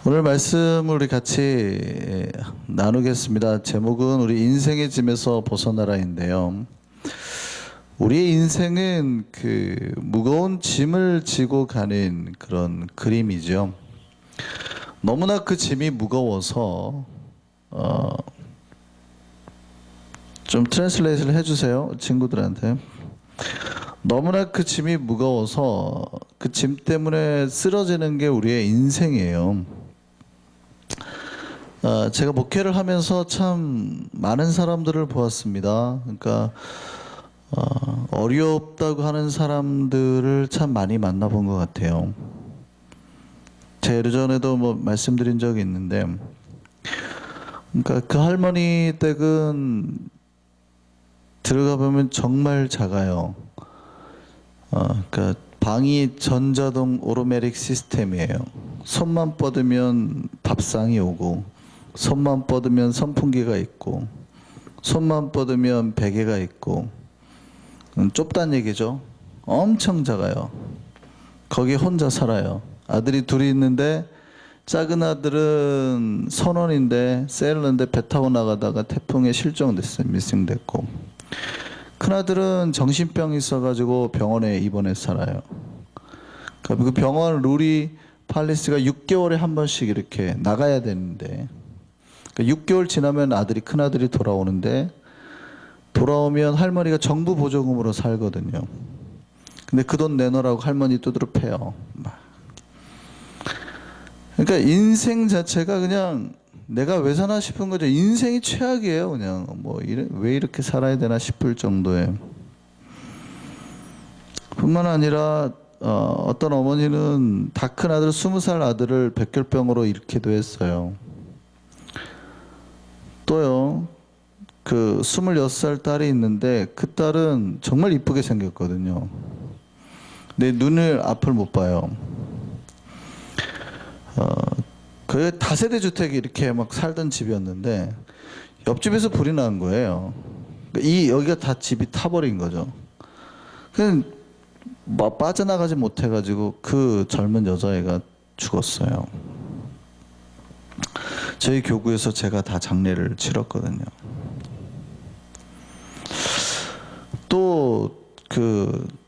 오늘 말씀을 우리 같이 나누겠습니다. 제목은 우리 인생의 짐에서 벗어나라인데요. 우리의 인생은 그 무거운 짐을 지고 가는 그런 그림이죠. 너무나 그 짐이 무거워서 좀 트랜슬레이트를 해주세요, 친구들한테. 너무나 그 짐이 무거워서 그 짐 때문에 쓰러지는 게 우리의 인생이에요. 제가 목회를 하면서 참 많은 사람들을 보았습니다. 그러니까 어렵다고 하는 사람들을 참 많이 만나본 것 같아요. 제가 예전에도 뭐 말씀드린 적이 있는데, 그러니까 그 할머니 댁은 들어가 보면 정말 작아요. 그러니까 방이 전자동 오토매틱 시스템이에요. 손만 뻗으면 밥상이 오고, 손만 뻗으면 선풍기가 있고, 손만 뻗으면 베개가 있고, 좁다는 얘기죠. 엄청 작아요. 거기 혼자 살아요. 아들이 둘이 있는데, 작은 아들은 선원인데 세일러인데 배 타고 나가다가 태풍에 실종됐어요. 미싱됐고, 큰 아들은 정신병이 있어가지고 병원에 입원해서 살아요. 그 병원 룰이 팔리스가 6개월에 한 번씩 이렇게 나가야 되는데, 6개월 지나면 큰 아들이 돌아오는데, 돌아오면 할머니가 정부 보조금으로 살거든요. 근데 그 돈 내놓으라고 할머니 두드러 패요. 그러니까 인생 자체가 그냥 내가 왜 사나 싶은 거죠. 인생이 최악이에요. 그냥 왜 이렇게 살아야 되나 싶을 정도의. 뿐만 아니라 어떤 어머니는 다 큰 아들 20살 아들을 백혈병으로 잃기도 했어요. 또요, 그 26살 딸이 있는데 그 딸은 정말 이쁘게 생겼거든요. 내 눈을 앞을 못 봐요. 그 다세대 주택이 이렇게 막 살던 집이었는데 옆집에서 불이 난 거예요. 여기가 다 집이 타버린 거죠. 그냥 빠져나가지 못해가지고 그 젊은 여자애가 죽었어요. 저희 교구에서 제가 다 장례를 치렀거든요. 또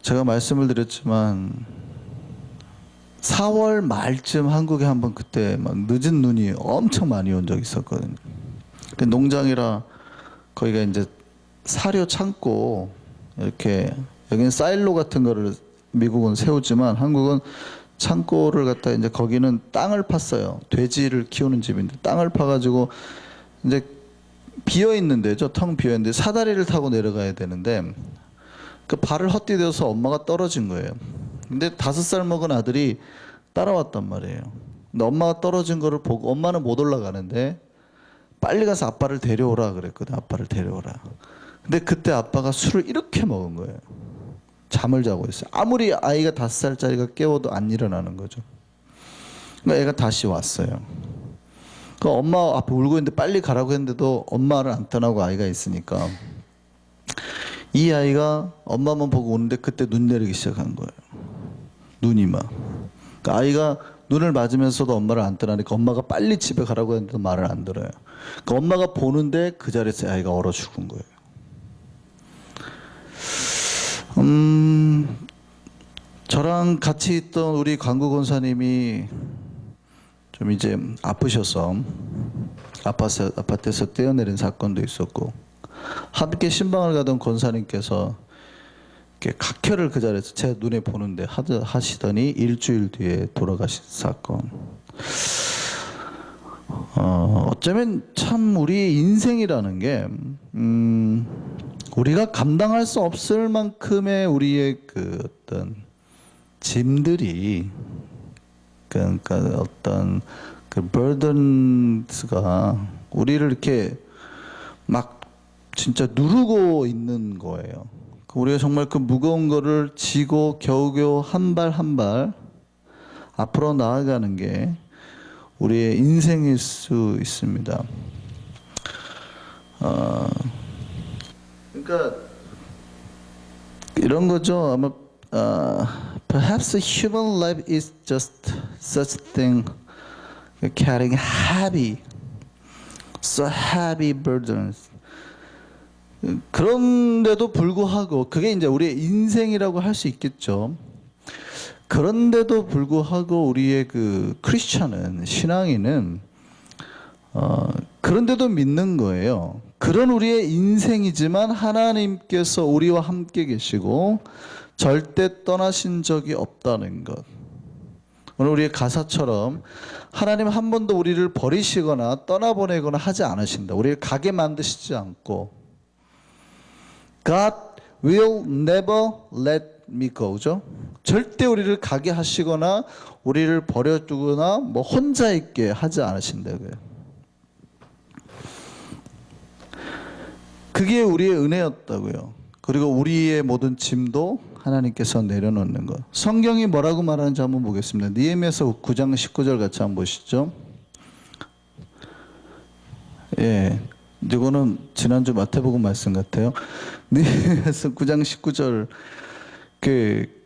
제가 말씀을 드렸지만 4월 말쯤 한국에 한번 그때 막 늦은 눈이 엄청 많이 온 적이 있었거든요. 농장이라 거기가 이제 사료 창고, 이렇게 여기는 사일로 같은 거를 미국은 세우지만 한국은 창고를 갖다 이제 거기는 땅을 팠어요. 돼지를 키우는 집인데 땅을 파가지고 이제 비어 있는 데죠. 텅 비어 있는데 사다리를 타고 내려가야 되는데 그 발을 헛디뎌서 엄마가 떨어진 거예요. 근데 5살 먹은 아들이 따라왔단 말이에요. 근데 엄마가 떨어진 거를 보고 엄마는 못 올라가는데 빨리 가서 아빠를 데려오라 그랬거든. 아빠를 데려오라. 근데 그때 아빠가 술을 이렇게 먹은 거예요. 잠을 자고 있어요. 아무리 아이가 5살짜리가 깨워도 안 일어나는 거죠. 그러니까 애가 다시 왔어요. 그 엄마 앞에 울고 있는데 빨리 가라고 했는데도 엄마를 안 떠나고 아이가 있으니까 이 아이가 엄마만 보고 오는데 그때 눈 내리기 시작한 거예요. 눈이 막. 그러니까 아이가 눈을 맞으면서도 엄마를 안 떠나니까 엄마가 빨리 집에 가라고 했는데도 말을 안 들어요. 그러니까 엄마가 보는데 그 자리에서 아이가 얼어 죽은 거예요. 저랑 같이 있던 우리 광구 권사님이 좀 이제 아프셔서 아파트에서 뛰어내린 사건도 있었고, 함께 신방을 가던 권사님께서 이렇게 각혈을 그 자리에서 제 눈에 보는데 하시더니 일주일 뒤에 돌아가신 사건. 어쩌면 참 우리 인생이라는 게 우리가 감당할 수 없을 만큼의 우리의 그 어떤 짐들이, 그러니까 어떤 그 버든스가 우리를 이렇게 막 진짜 누르고 있는 거예요. 우리가 정말 그 무거운 거를 지고 겨우겨우 한 발 한 발 앞으로 나아가는 게 우리의 인생일 수 있습니다. 그러니까 이런 거죠. 아마 perhaps human life is just such thing carrying heavy, so heavy burdens. 그런데도 불구하고 그게 이제 우리의 인생이라고 할 수 있겠죠. 그런데도 불구하고 우리의 그 크리스천은 신앙인은 그런데도 믿는 거예요. 그런 우리의 인생이지만 하나님께서 우리와 함께 계시고 절대 떠나신 적이 없다는 것. 오늘 우리의 가사처럼 하나님 한 번도 우리를 버리시거나 떠나보내거나 하지 않으신다. 우리를 가게 만드시지 않고 God will never let me go죠. 절대 우리를 가게 하시거나 우리를 버려두거나 뭐 혼자 있게 하지 않으신다고요. 그게 우리의 은혜였다고요. 그리고 우리의 모든 짐도 하나님께서 내려놓는 것. 성경이 뭐라고 말하는지 한번 보겠습니다. 느헤미야서 9장 19절 같이 한번 보시죠. 예, 이거는 지난주 마태복음 말씀 같아요. 느헤미야서 9장 19절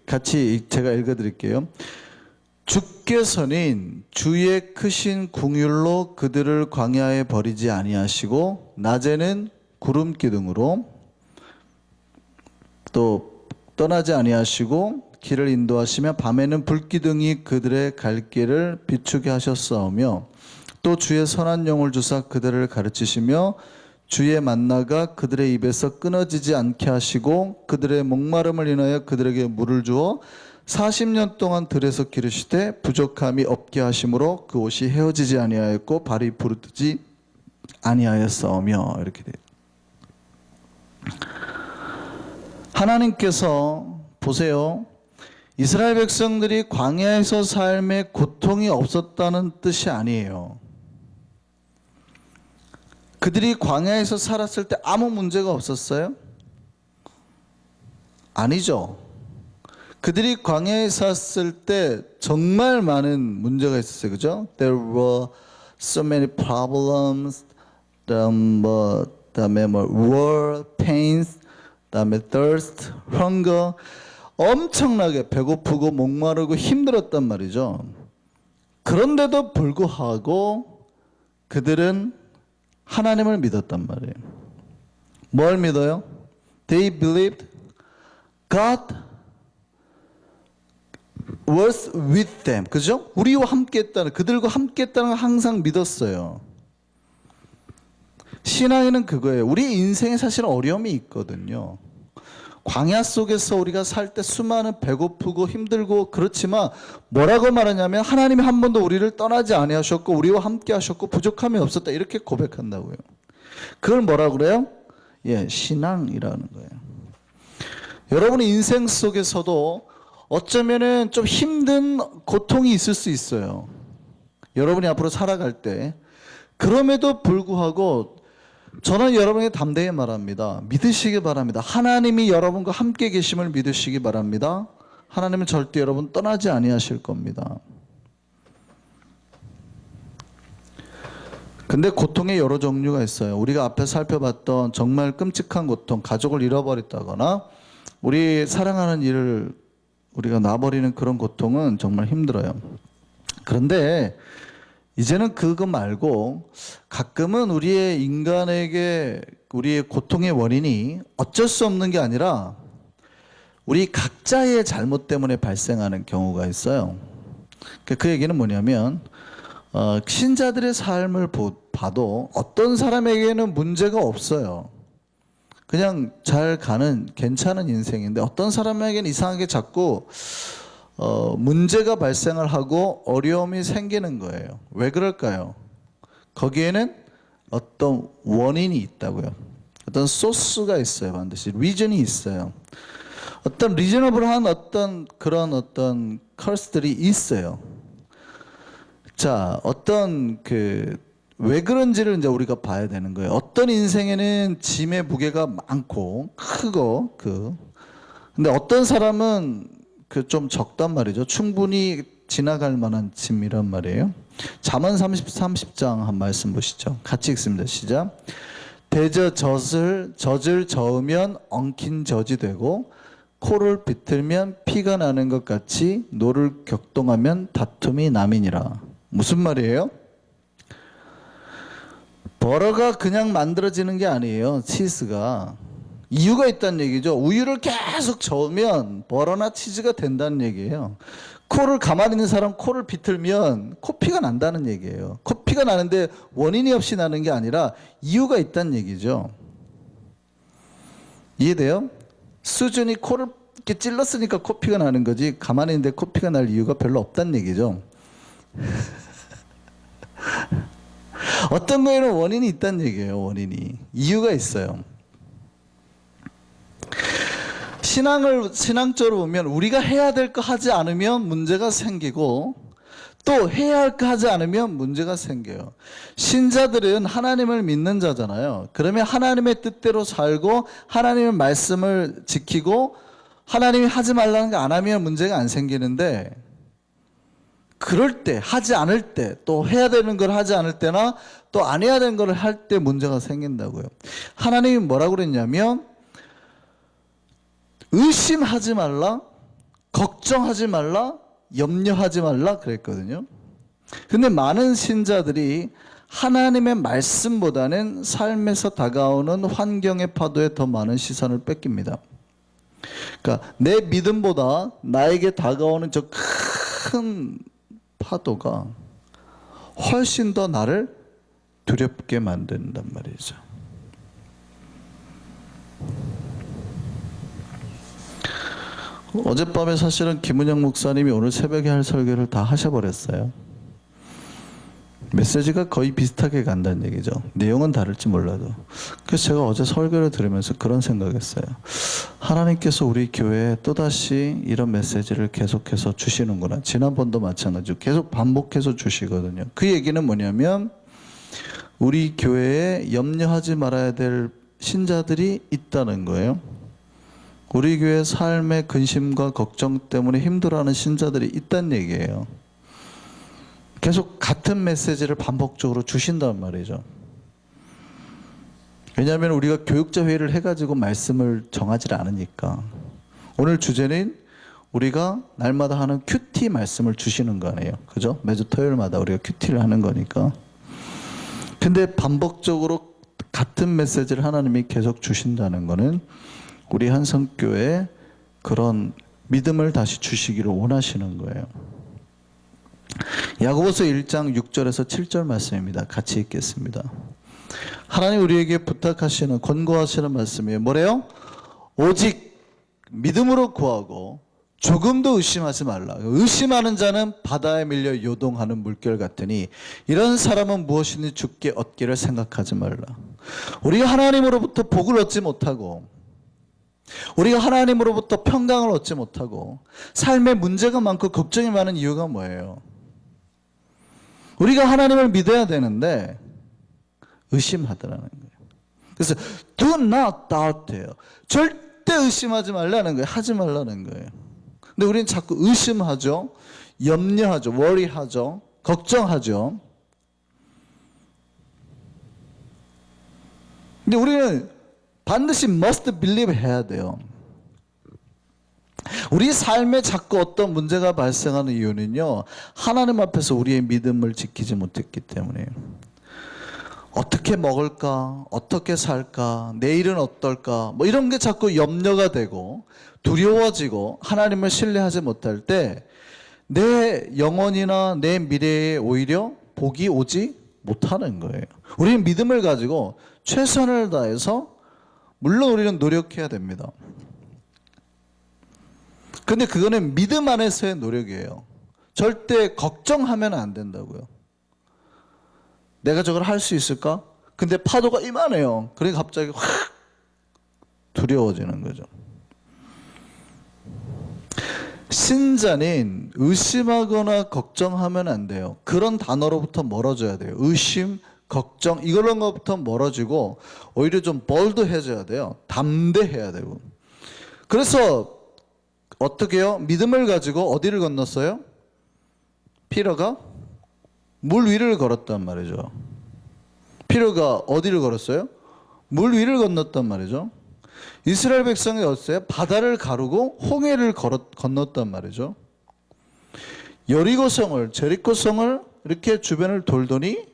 같이 제가 읽어드릴게요. 주께서는 주의 크신 긍휼로 그들을 광야에 버리지 아니하시고 낮에는 구름 기둥으로 또 떠나지 아니하시고 길을 인도하시며 밤에는 불기둥이 그들의 갈 길을 비추게 하셨사오며 또 주의 선한 영을 주사 그들을 가르치시며 주의 만나가 그들의 입에서 끊어지지 않게 하시고 그들의 목마름을 인하여 그들에게 물을 주어 40년 동안 들에서 기르시되 부족함이 없게 하심으로 그 옷이 헤어지지 아니하였고 발이 부르뜨지 아니하였사오며 이렇게 돼요. 하나님께서 보세요. 이스라엘 백성들이 광야에서 삶에 고통이 없었다는 뜻이 아니에요. 그들이 광야에서 살았을 때 아무 문제가 없었어요? 아니죠. 그들이 광야에 살았을 때 정말 많은 문제가 있었어요. 그죠? There were so many problems. 그다음에 war, pains, 그다음에 thirst, hunger. 엄청나게 배고프고 목마르고 힘들었단 말이죠. 그런데도 불구하고 그들은 하나님을 믿었단 말이에요. 뭘 믿어요? They believed God was with them. 그죠? 우리와 함께 했다는, 그들과 함께 했다는 걸 항상 믿었어요. 신앙에는 그거예요. 우리 인생에 사실은 어려움이 있거든요. 광야 속에서 우리가 살 때 수많은 배고프고 힘들고 그렇지만 뭐라고 말하냐면 하나님이 한 번도 우리를 떠나지 아니하셨고 우리와 함께 하셨고 부족함이 없었다 이렇게 고백한다고요. 그걸 뭐라고 그래요? 예, 신앙이라는 거예요. 여러분의 인생 속에서도 어쩌면은 좀 힘든 고통이 있을 수 있어요. 여러분이 앞으로 살아갈 때. 그럼에도 불구하고 저는 여러분에게 담대히 말합니다. 믿으시기 바랍니다. 하나님이 여러분과 함께 계심을 믿으시기 바랍니다. 하나님은 절대 여러분 떠나지 아니하실 겁니다. 근데 고통의 여러 종류가 있어요. 우리가 앞에 살펴봤던 정말 끔찍한 고통, 가족을 잃어버렸다거나 우리 사랑하는 일을 우리가 놔버리는 그런 고통은 정말 힘들어요. 그런데 이제는 그거 말고 가끔은 우리의 인간에게 우리의 고통의 원인이 어쩔 수 없는 게 아니라 우리 각자의 잘못 때문에 발생하는 경우가 있어요. 그 얘기는 뭐냐면 신자들의 삶을 봐도 어떤 사람에게는 문제가 없어요. 그냥 잘 가는 괜찮은 인생인데 어떤 사람에게는 이상하게 자꾸 문제가 발생을 하고 어려움이 생기는 거예요. 왜 그럴까요? 거기에는 어떤 원인이 있다고요. 어떤 소스가 있어요. 반드시 리전이 있어요. 어떤 리저너블한 어떤 커스들이 있어요. 자, 어떤 왜 그런지를 이제 우리가 봐야 되는 거예요. 어떤 인생에는 짐의 무게가 많고 크고 근데 어떤 사람은 좀 적단 말이죠. 충분히 지나갈 만한 짐이란 말이에요. 잠언 30장 한 말씀 보시죠. 같이 읽습니다. 시작. 대저 젖을 저으면 엉킨 젖이 되고 코를 비틀면 피가 나는 것 같이 노를 격동하면 다툼이 남이니라. 무슨 말이에요? 버러가 그냥 만들어지는 게 아니에요. 치즈가. 이유가 있다는 얘기죠. 우유를 계속 저으면 버러나 치즈가 된다는 얘기예요. 코를 가만히 있는 사람 코를 비틀면 코피가 난다는 얘기예요. 코피가 나는데 원인이 없이 나는 게 아니라 이유가 있다는 얘기죠. 이해돼요? 수준이 코를 이렇게 찔렀으니까 코피가 나는 거지, 가만히 있는데 코피가 날 이유가 별로 없다는 얘기죠. 어떤 거에는 원인이 있다는 얘기예요. 원인이. 이유가 있어요. 신앙적으로 보면 우리가 해야 될 거 하지 않으면 문제가 생기고, 또 해야 할 거 하지 않으면 문제가 생겨요. 신자들은 하나님을 믿는 자잖아요. 그러면 하나님의 뜻대로 살고 하나님의 말씀을 지키고 하나님이 하지 말라는 거 안 하면 문제가 안 생기는데, 그럴 때, 하지 않을 때, 또 해야 되는 걸 하지 않을 때나 또 안 해야 되는 걸 할 때 문제가 생긴다고요. 하나님이 뭐라고 그랬냐면 의심하지 말라, 걱정하지 말라, 염려하지 말라 그랬거든요. 근데 많은 신자들이 하나님의 말씀보다는 삶에서 다가오는 환경의 파도에 더 많은 시선을 뺏깁니다. 그러니까 내 믿음보다 나에게 다가오는 저 큰 파도가 훨씬 더 나를 두렵게 만든단 말이죠. 어젯밤에 사실은 김은영 목사님이 오늘 새벽에 할 설교를 다 하셔버렸어요. 메시지가 거의 비슷하게 간다는 얘기죠. 내용은 다를지 몰라도. 그래서 제가 어제 설교를 들으면서 그런 생각했어요. 하나님께서 우리 교회에 또다시 이런 메시지를 계속해서 주시는구나. 지난번도 마찬가지로 계속 반복해서 주시거든요. 그 얘기는 뭐냐면 우리 교회에 염려하지 말아야 될 신자들이 있다는 거예요. 우리 교회 삶의 근심과 걱정 때문에 힘들어하는 신자들이 있다는 얘기예요. 계속 같은 메시지를 반복적으로 주신단 말이죠. 왜냐하면 우리가 교육자 회의를 해가지고 말씀을 정하지 않으니까. 오늘 주제는 우리가 날마다 하는 큐티 말씀을 주시는 거 아니에요. 그죠? 매주 토요일마다 우리가 큐티를 하는 거니까. 근데 반복적으로 같은 메시지를 하나님이 계속 주신다는 거는 우리 한성교회에 그런 믿음을 다시 주시기를 원하시는 거예요. 야고보서 1장 6절에서 7절 말씀입니다. 같이 읽겠습니다. 하나님 우리에게 부탁하시는, 권고하시는 말씀이에요. 뭐래요? 오직 믿음으로 구하고 조금도 의심하지 말라. 의심하는 자는 바다에 밀려 요동하는 물결 같으니 이런 사람은 무엇이든지 죽게 얻기를 생각하지 말라. 우리가 하나님으로부터 복을 얻지 못하고, 우리가 하나님으로부터 평강을 얻지 못하고 삶에 문제가 많고 걱정이 많은 이유가 뭐예요? 우리가 하나님을 믿어야 되는데 의심하더라는 거예요. 그래서 do not doubt예요. 절대 의심하지 말라는 거예요. 하지 말라는 거예요. 근데 우리는 자꾸 의심하죠. 염려하죠. worry하죠. 걱정하죠. 근데 우리는 반드시 must believe 해야 돼요. 우리 삶에 자꾸 어떤 문제가 발생하는 이유는요, 하나님 앞에서 우리의 믿음을 지키지 못했기 때문이에요. 어떻게 먹을까? 어떻게 살까? 내일은 어떨까? 뭐 이런 게 자꾸 염려가 되고 두려워지고 하나님을 신뢰하지 못할 때 내 영혼이나 내 미래에 오히려 복이 오지 못하는 거예요. 우리는 믿음을 가지고 최선을 다해서, 물론 우리는 노력해야 됩니다. 근데 그거는 믿음 안에서의 노력이에요. 절대 걱정하면 안 된다고요. 내가 저걸 할 수 있을까? 근데 파도가 이만해요. 그러니까 갑자기 확 두려워지는 거죠. 신자는 의심하거나 걱정하면 안 돼요. 그런 단어로부터 멀어져야 돼요. 의심, 걱정, 이런 것부터 멀어지고 오히려 좀 볼드해져야 돼요. 담대해야 되고. 그래서 어떻게 해요? 믿음을 가지고 어디를 건넜어요? 피터가 물 위를 걸었단 말이죠. 피터가 어디를 걸었어요? 물 위를 건넜단 말이죠. 이스라엘 백성이 어땠어요? 바다를 가르고 홍해를 건넜단 말이죠. 여리고성을, 제리코성을 이렇게 주변을 돌더니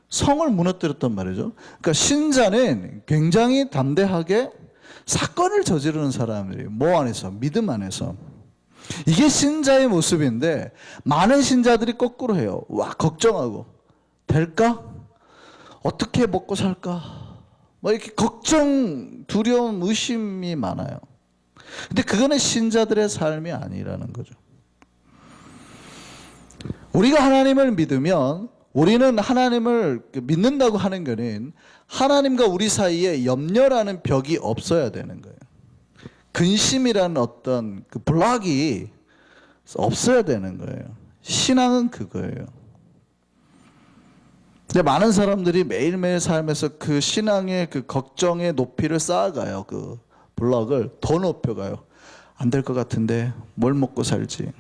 성을 무너뜨렸단 말이죠. 그러니까 신자는 굉장히 담대하게 사건을 저지르는 사람들이에요. 뭐 안에서? 믿음 안에서. 이게 신자의 모습인데 많은 신자들이 거꾸로 해요. 와, 걱정하고 될까? 어떻게 먹고 살까? 뭐 이렇게 걱정, 두려움, 의심이 많아요. 근데 그거는 신자들의 삶이 아니라는 거죠. 우리가 하나님을 믿으면 우리는 하나님을 믿는다고 하는 것은 하나님과 우리 사이에 염려라는 벽이 없어야 되는 거예요. 근심이라는 어떤 그 블락이 없어야 되는 거예요. 신앙은 그거예요. 근데 많은 사람들이 매일매일 삶에서 그 신앙의 그 걱정의 높이를 쌓아가요. 그 블락을 더 높여가요. 안 될 것 같은데 뭘 먹고 살지.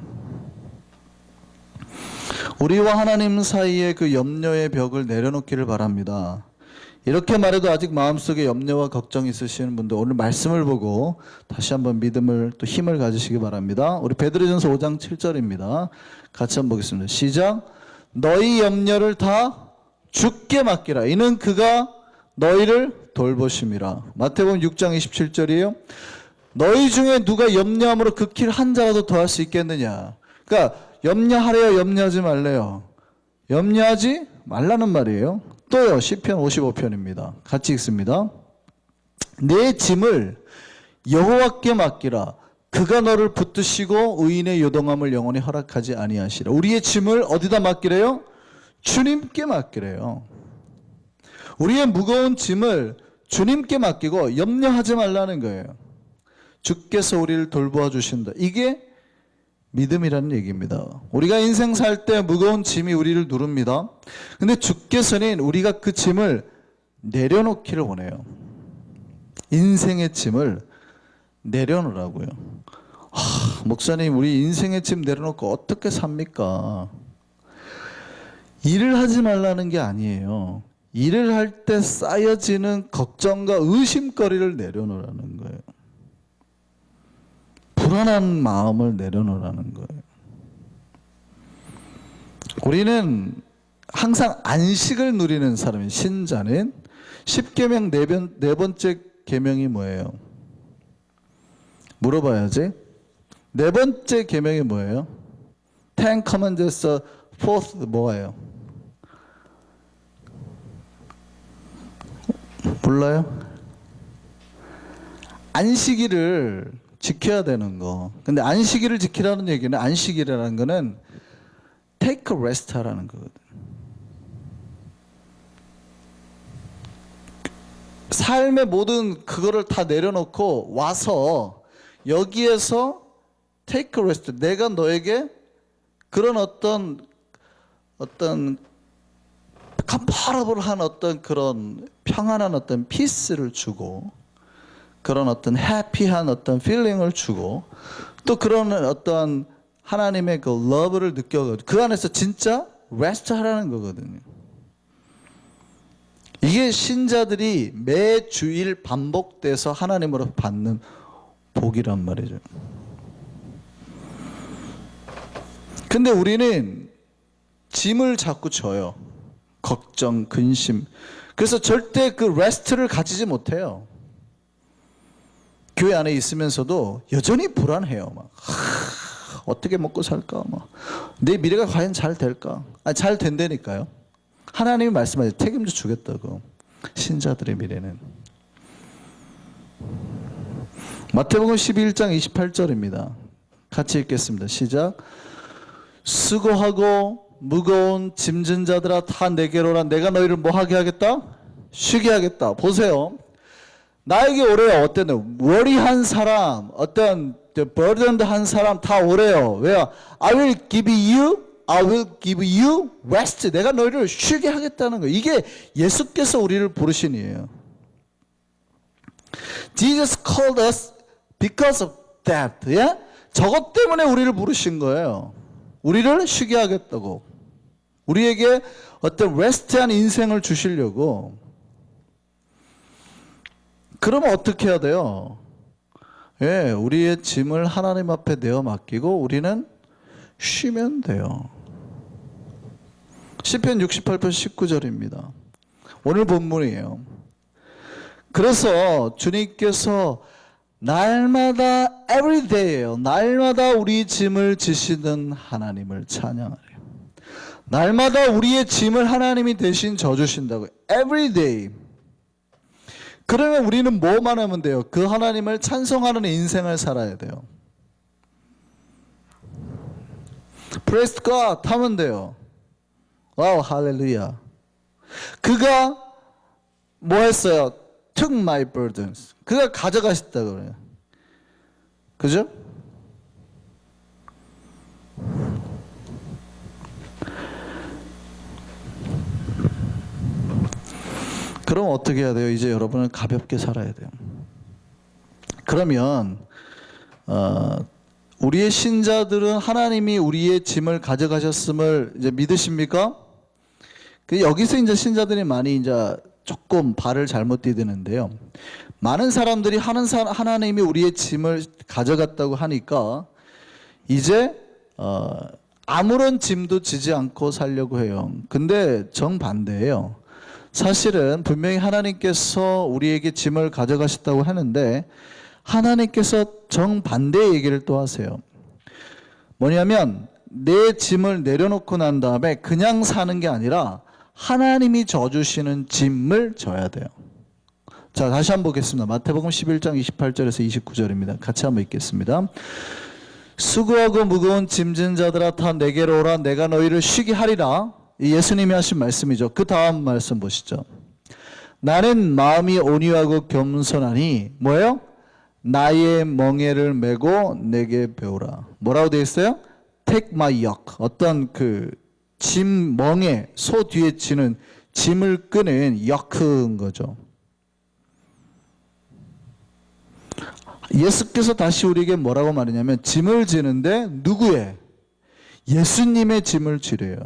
우리와 하나님 사이의 그 염려의 벽을 내려놓기를 바랍니다. 이렇게 말해도 아직 마음속에 염려와 걱정이 있으시는 분들 오늘 말씀을 보고 다시 한번 믿음을 또 힘을 가지시기 바랍니다. 우리 베드로전서 5장 7절입니다. 같이 한번 보겠습니다. 시작. 너희 염려를 다 주께 맡기라. 이는 그가 너희를 돌보심이라. 마태복음 6장 27절이에요. 너희 중에 누가 염려함으로 그 길 한 자라도 더할 수 있겠느냐. 그러니까 염려하래요, 염려하지 말래요? 염려하지 말라는 말이에요. 또요, 시편 55편입니다. 같이 읽습니다. 내 짐을 여호와께 맡기라. 그가 너를 붙드시고 의인의 요동함을 영원히 허락하지 아니하시라. 우리의 짐을 어디다 맡기래요? 주님께 맡기래요. 우리의 무거운 짐을 주님께 맡기고 염려하지 말라는 거예요. 주께서 우리를 돌보아 주신다. 이게 믿음이라는 얘기입니다. 우리가 인생 살 때 무거운 짐이 우리를 누릅니다. 근데 주께서는 우리가 그 짐을 내려놓기를 원해요. 인생의 짐을 내려놓으라고요. 목사님, 우리 인생의 짐 내려놓고 어떻게 삽니까? 일을 하지 말라는 게 아니에요. 일을 할 때 쌓여지는 걱정과 의심거리를 내려놓으라는 거예요. 불안한 마음을 내려놓으라는 거예요. 우리는 항상 안식을 누리는 사람인 신자는 10계명 네 번째 계명이 뭐예요? 물어봐야지. 네 번째 계명이 뭐예요? Ten Commandments fourth 뭐예요? 몰라요? 안식일을 지켜야 되는 거. 근데 안식일을 지키라는 얘기는, 안식일이라는 거는 take a rest 하라는 거거든. 삶의 모든 그거를 다 내려놓고 와서 여기에서 take a rest. 내가 너에게 그런 어떤 컴파러블한 어떤 그런 평안한 어떤 피스를 주고, 그런 어떤 해피한 어떤 필링을 주고, 또 그런 어떤 하나님의 그 러브를 느껴가지고 그 안에서 진짜 레스트 하라는 거거든요. 이게 신자들이 매 주일 반복돼서 하나님으로 받는 복이란 말이죠. 근데 우리는 짐을 자꾸 져요. 걱정, 근심. 그래서 절대 그 레스트를 가지지 못해요. 교회 안에 있으면서도 여전히 불안해요. 막 어떻게 먹고 살까? 막 내 미래가 과연 잘 될까? 잘 된다니까요. 하나님이 말씀하셔. 책임져 주겠다고. 신자들의 미래는. 마태복음 11장 28절입니다. 같이 읽겠습니다. 시작. 수고하고 무거운 짐진 자들아 다 내게로 오라. 내가 너희를 뭐 하게 하겠다? 쉬게 하겠다. 보세요. 나에게 오래요. 어떤 worry한 사람, 어떤 burdened한 사람 다 오래요. 왜요? I will give you rest. 내가 너희를 쉬게 하겠다는 거예요. 이게 예수께서 우리를 부르신 이에요. Jesus called us because of that. 예? 저것 때문에 우리를 부르신 거예요. 우리를 쉬게 하겠다고. 우리에게 어떤 레스트한 인생을 주시려고. 그러면 어떻게 해야 돼요? 예, 우리의 짐을 하나님 앞에 내어 맡기고 우리는 쉬면 돼요. 시편 68편 19절입니다. 오늘 본문이에요. 그래서 주님께서 날마다 everyday예요. 날마다 우리 짐을 지시는 하나님을 찬양하래요. 날마다 우리의 짐을 하나님이 대신 져주신다고요. everyday. 그러면 우리는 뭐만 하면 돼요? 그 하나님을 찬송하는 인생을 살아야 돼요. Praise God 하면 돼요. 와우, 할렐루야. 그가 뭐 했어요? Took my burdens. 그가 가져가셨다 그래요. 그죠? 그럼 어떻게 해야 돼요? 이제 여러분은 가볍게 살아야 돼요. 그러면 우리의 신자들은 하나님이 우리의 짐을 가져가셨음을 이제 믿으십니까? 여기서 이제 신자들이 많이 이제 조금 발을 잘못 디디는데요. 많은 사람들이 하나님이 우리의 짐을 가져갔다고 하니까 이제 아무런 짐도 지지 않고 살려고 해요. 근데 정반대예요. 사실은 분명히 하나님께서 우리에게 짐을 가져가셨다고 하는데 하나님께서 정반대의 얘기를 또 하세요. 뭐냐면 내 짐을 내려놓고 난 다음에 그냥 사는 게 아니라 하나님이 져주시는 짐을 져야 돼요. 자, 다시 한번 보겠습니다. 마태복음 11장 28절에서 29절입니다. 같이 한번 읽겠습니다. 수고하고 무거운 짐진 자들아 다 내게로 오라. 내가 너희를 쉬게 하리라. 이 예수님이 하신 말씀이죠. 그 다음 말씀 보시죠. 나는 마음이 온유하고 겸손하니 뭐예요? 나의 멍에를 메고 내게 배우라. 뭐라고 되어 있어요? Take my yoke. 어떤 짐 멍에 소 뒤에 지는 짐을 끄는 yoke인 거죠. 예수께서 다시 우리에게 뭐라고 말하냐면 짐을 지는데 누구의? 예수님의 짐을 지래요.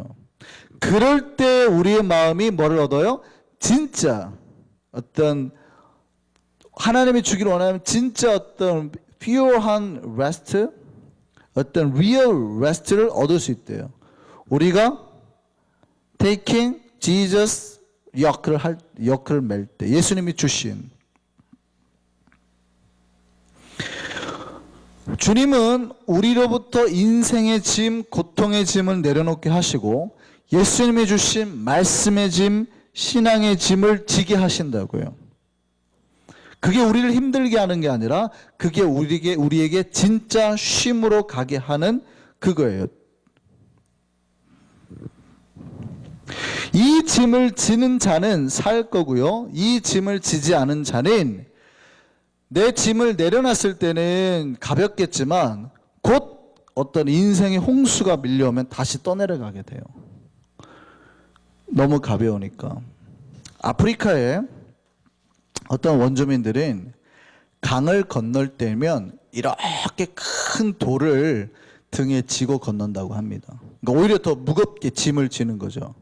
그럴 때 우리의 마음이 뭐를 얻어요? 진짜 어떤 하나님이 주기를 원하면 진짜 어떤 pure한 rest, 어떤 real rest를 얻을 수 있대요. 우리가 taking Jesus yoke를 맬 때 예수님이 주신 주님은 우리로부터 인생의 짐, 고통의 짐을 내려놓게 하시고 예수님이 주신 말씀의 짐, 신앙의 짐을 지게 하신다고요. 그게 우리를 힘들게 하는 게 아니라 그게 우리에게 진짜 쉼으로 가게 하는 그거예요. 이 짐을 지는 자는 살 거고요. 이 짐을 지지 않은 자는 내 짐을 내려놨을 때는 가볍겠지만 곧 어떤 인생의 홍수가 밀려오면 다시 떠내려가게 돼요. 너무 가벼우니까. 아프리카에 어떤 원주민들은 강을 건널 때면 이렇게 큰 돌을 등에 지고 건넌다고 합니다. 그러니까 오히려 더 무겁게 짐을 지는 거죠.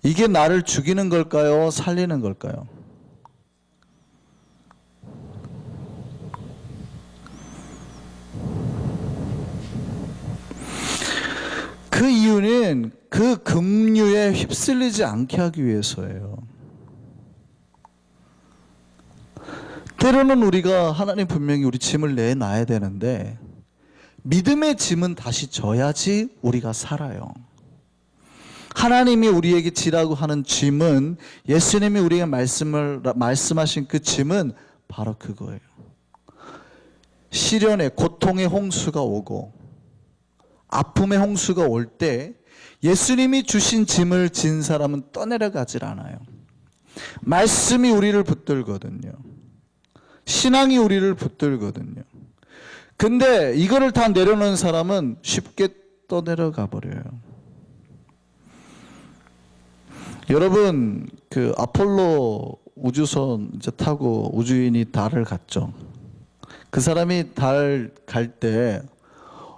이게 나를 죽이는 걸까요? 살리는 걸까요? 그 이유는 그 급류에 휩쓸리지 않게 하기 위해서예요. 때로는 우리가 하나님 분명히 우리 짐을 내놔야 되는데 믿음의 짐은 다시 져야지 우리가 살아요. 하나님이 우리에게 지라고 하는 짐은 예수님이 우리에게 말씀하신 그 짐은 바로 그거예요. 시련의 고통의 홍수가 오고 아픔의 홍수가 올 때 예수님이 주신 짐을 진 사람은 떠내려가질 않아요. 말씀이 우리를 붙들거든요. 신앙이 우리를 붙들거든요. 근데 이거를 다 내려놓은 사람은 쉽게 떠내려가 버려요. 여러분 아폴로 우주선 이제 타고 우주인이 달을 갔죠. 그 사람이 달 갈 때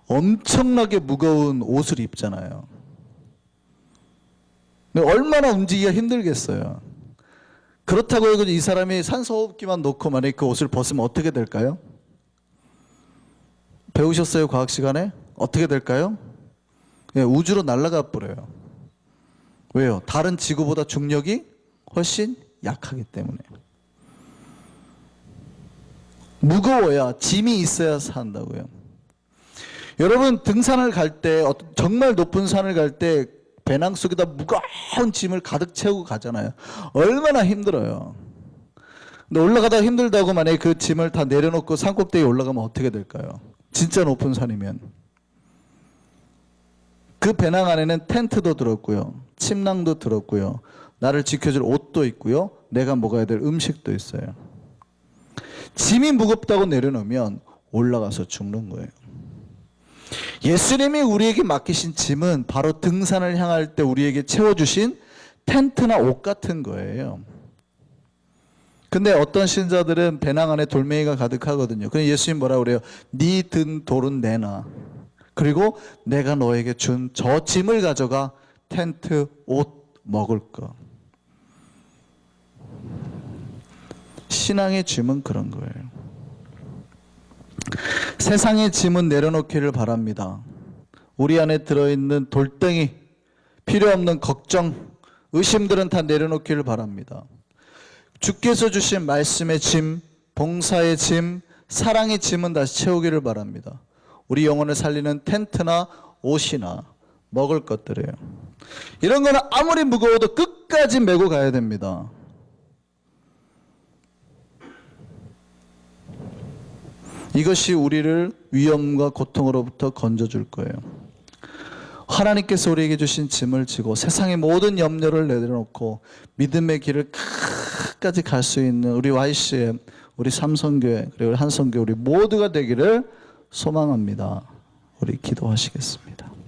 엄청나게 무거운 옷을 입잖아요. 근데 얼마나 움직이기가 힘들겠어요. 그렇다고 해서 이 사람이 산소호흡기만 놓고 만약에 그 옷을 벗으면 어떻게 될까요? 배우셨어요? 과학 시간에? 어떻게 될까요? 우주로 날아가 버려요. 왜요? 다른 지구보다 중력이 훨씬 약하기 때문에. 무거워야 짐이 있어야 산다고요. 여러분 등산을 갈 때 정말 높은 산을 갈 때 배낭 속에다 무거운 짐을 가득 채우고 가잖아요. 얼마나 힘들어요. 근데 올라가다가 힘들다고 만약에 그 짐을 다 내려놓고 산꼭대기에 올라가면 어떻게 될까요? 진짜 높은 산이면. 그 배낭 안에는 텐트도 들었고요. 침낭도 들었고요. 나를 지켜줄 옷도 있고요. 내가 먹어야 될 음식도 있어요. 짐이 무겁다고 내려놓으면 올라가서 죽는 거예요. 예수님이 우리에게 맡기신 짐은 바로 등산을 향할 때 우리에게 채워주신 텐트나 옷 같은 거예요. 근데 어떤 신자들은 배낭 안에 돌멩이가 가득하거든요. 그럼 예수님 뭐라 그래요? 네 든 돌은 내놔. 그리고 내가 너에게 준 저 짐을 가져가. 텐트, 옷, 먹을 거. 신앙의 짐은 그런 거예요. 세상의 짐은 내려놓기를 바랍니다. 우리 안에 들어있는 돌덩이, 필요 없는 걱정, 의심들은 다 내려놓기를 바랍니다. 주께서 주신 말씀의 짐, 봉사의 짐, 사랑의 짐은 다시 채우기를 바랍니다. 우리 영혼을 살리는 텐트나 옷이나 먹을 것들이에요. 이런 거는 아무리 무거워도 끝까지 메고 가야 됩니다. 이것이 우리를 위험과 고통으로부터 건져줄 거예요. 하나님께서 우리에게 주신 짐을 지고 세상의 모든 염려를 내려놓고 믿음의 길을 끝까지 갈 수 있는 우리 YCM, 우리 삼성교회, 그리고 한성교회 우리 모두가 되기를 소망합니다. 우리 기도하시겠습니다.